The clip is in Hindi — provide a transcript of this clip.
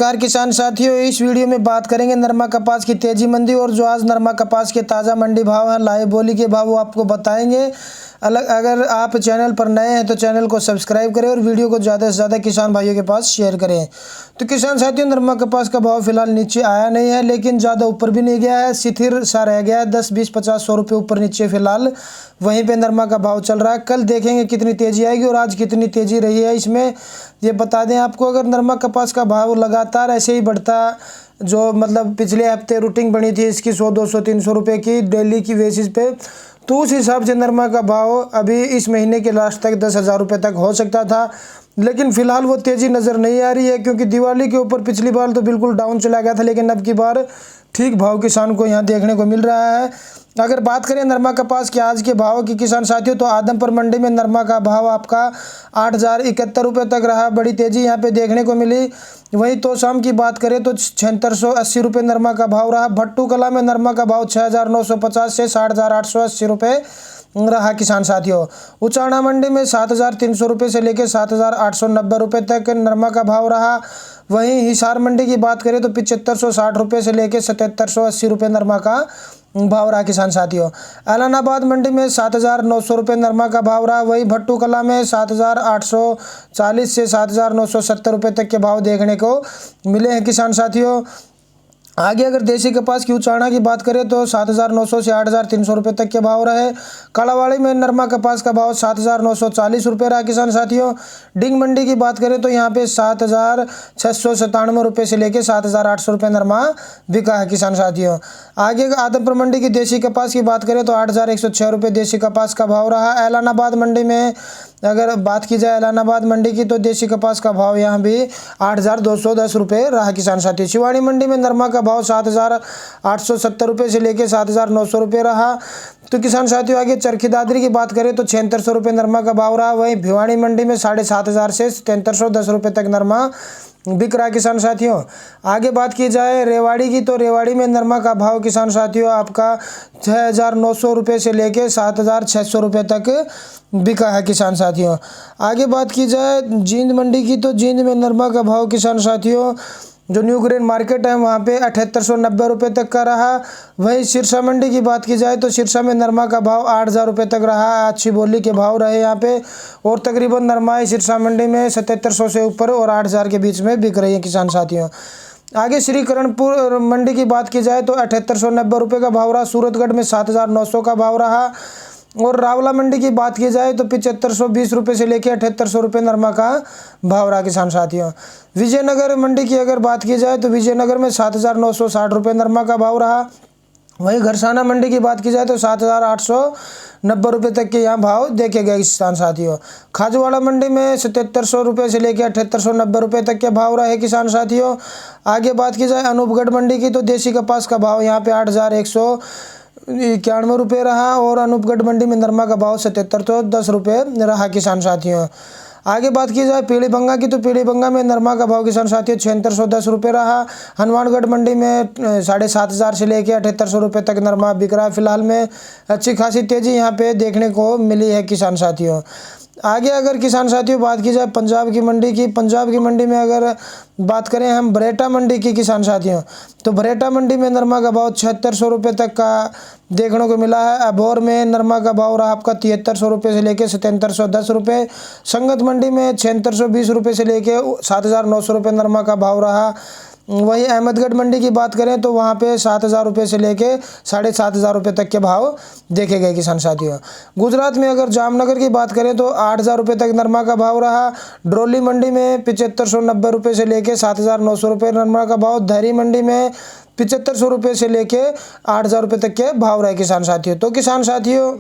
नमस्कार किसान साथियों, इस वीडियो में बात करेंगे नरमा कपास की तेजी मंदी और जो आज नरमा कपास के ताज़ा मंडी भाव हैं, लाइव बोली के भाव वो आपको बताएंगे। अगर आप चैनल पर नए हैं तो चैनल को सब्सक्राइब करें और वीडियो को ज़्यादा से ज़्यादा किसान भाइयों के पास शेयर करें। तो किसान साथियों, नरमा कपास का भाव फिलहाल नीचे आया नहीं है, लेकिन ज़्यादा ऊपर भी नहीं गया है, स्थिर सा रह गया है। 10, 20, 50, 100 रुपये ऊपर नीचे फिलहाल वहीं पे नरमा का भाव चल रहा है। कल देखेंगे कितनी तेज़ी आएगी और आज कितनी तेज़ी रही है इसमें ये बता दें आपको। अगर नरमा कपास का भाव लगातार ऐसे ही बढ़ता, जो मतलब पिछले हफ्ते रूटीन बनी थी इसकी 100, 200, 300 रुपये की डेली की बेसिस पे, तो उस हिसाब से नरमा का भाव अभी इस महीने के लास्ट तक 10,000 रुपये तक हो सकता था। लेकिन फिलहाल वो तेज़ी नज़र नहीं आ रही है, क्योंकि दिवाली के ऊपर पिछली बार तो बिल्कुल डाउन चला गया था, लेकिन अब की बार ठीक भाव किसान को यहाँ देखने को मिल रहा है। अगर बात करें नरमा कपास के आज के भाव की किसान साथियों, तो आदमपुर मंडी में नरमा का भाव आपका 8,071 रुपये तक रहा, बड़ी तेज़ी यहाँ पे देखने को मिली। वहीं तोशाम की बात करें तो 7680 रुपये नरमा का भाव रहा। भट्टू कला में नरमा का भाव 6,950 से 60,880 रुपये रहा किसान साथियों। उचाना मंडी में 7,300 रुपये से लेकर 7,890 रुपये तक नरमा का भाव रहा। वहीं हिसार मंडी की बात करें तो 7,560 रुपये से लेकर 7,780 रुपये नरमा का भाव रहा किसान साथियों। ऐलानाबाद मंडी में 7,900 रुपये नरमा का भाव रहा। वहीं भट्टू कला में 7,840 से 7,970 रुपये तक के भाव देखने को मिले हैं किसान साथियों। आगे अगर देसी कपास की उचाना की बात करें तो 7,900 से 8,300 रुपये तक के भाव रहे। कालावाड़ी में नरमा कपास का भाव 7,940 रुपये रहा किसान साथियों। डिंग मंडी की बात करें तो यहाँ पे 7,697 रुपये से लेकर 7,800 रुपये नरमा बिका है किसान साथियों। आगे आदमपुर मंडी की देसी कपास की बात करें तो 8,106 रुपये देसी कपास का भाव रहा। ऐलानाबाद मंडी में अगर बात की जाए ऐलानाबाद मंडी की, तो देसी कपास का भाव यहाँ भी 8,210 रुपये रहा किसान साथियों। शिवानी मंडी में नरमा का भाव 7,870 रुपये से लेकर 7,900 रुपये रहा। तो किसान साथियों आगे चरखी दादरी की बात करें तो 7600 रुपये नरमा का भाव रहा। वहीं भिवानी मंडी में 7,500 से 7310 रुपये तक नरमा बिक रहा किसान साथियों। आगे बात की जाए रेवाड़ी की, तो रेवाड़ी में नरमा का भाव किसान साथियों आपका 6,900 रुपये से लेकर 7,600 रुपये तक बिका है किसान साथियों। आगे बात की जाए जींद मंडी की, तो जींद में नरमा का भाव किसान साथियों जो न्यू ग्रेन मार्केट है वहाँ पे 7,890 रुपये तक का रहा। वहीं सिरसा मंडी की बात की जाए तो सिरसा में नरमा का भाव 8,000 रुपये तक रहा। अच्छी बोली के भाव रहे यहाँ पे, और तकरीबन नरमा सिरसा मंडी में 7,700 से ऊपर और 8,000 के बीच में बिक रही है किसान साथियों। आगे श्री करणपुर मंडी की बात की जाए तो 7,890 रुपये का भाव रहा। सूरतगढ़ में 7,900 का भाव रहा। और रावला मंडी की बात की जाए तो 7,520 रुपये से लेकर 7,800 रुपये नरमा का भाव रहा किसान साथियों। विजयनगर मंडी की अगर बात की जाए तो विजयनगर में 7,960 रुपये नरमा का भाव रहा। वहीं घरसाना मंडी की बात की जाए तो 7,890 रुपये तक के यहाँ भाव देखे गए किसान साथियों। खाजूवाड़ा मंडी में 7,700 रुपये से लेकर 7,890 रुपये तक के भाव रहे किसान साथियों। आगे बात की जाए अनूपगढ़ मंडी की, तो देसी कपास का भाव यहाँ पे 8,191 रुपये रहा। और अनूपगढ़ मंडी में नरमा का भाव 7,710 रुपये रहा किसान साथियों। आगे बात की जाए पीलीभंगा की, तो पीलीभंगा में नरमा का भाव किसान साथियों 7,610 रुपये रहा। हनुमानगढ़ मंडी में 7,500 से लेकर 7,800 रुपये तक नरमा बिक रहा है। फिलहाल में अच्छी खासी तेज़ी यहाँ पे देखने को मिली है किसान साथियों। आगे अगर किसान साथियों बात की जाए पंजाब की मंडी की, पंजाब की मंडी में अगर बात करें हम बरेटा मंडी की किसान साथियों, तो बरेटा मंडी में नरमा का भाव 7,600 रुपये तक का देखने को मिला है। अबोर में नरमा का भाव रहा आपका 7,300 रुपये से लेकर 7,710 रुपये। संगत मंडी में 7,620 रुपये से लेकर 7,900 रुपये नरमा का भाव रहा। वहीं अहमदगढ़ मंडी की बात करें तो वहाँ पे 7,000 रुपये से लेके 7,500 रुपये तक के भाव देखे गए किसान साथियों। गुजरात में अगर जामनगर की बात करें तो 8,000 रुपये तक नरमा का भाव रहा। ड्रोली मंडी में 7,590 रुपये से लेके 7,900 रुपये नरमा का भाव। धरी मंडी में 7,500 रुपये से लेके 8,000 रुपये तक के भाव रहे किसान साथियों। तो किसान साथियों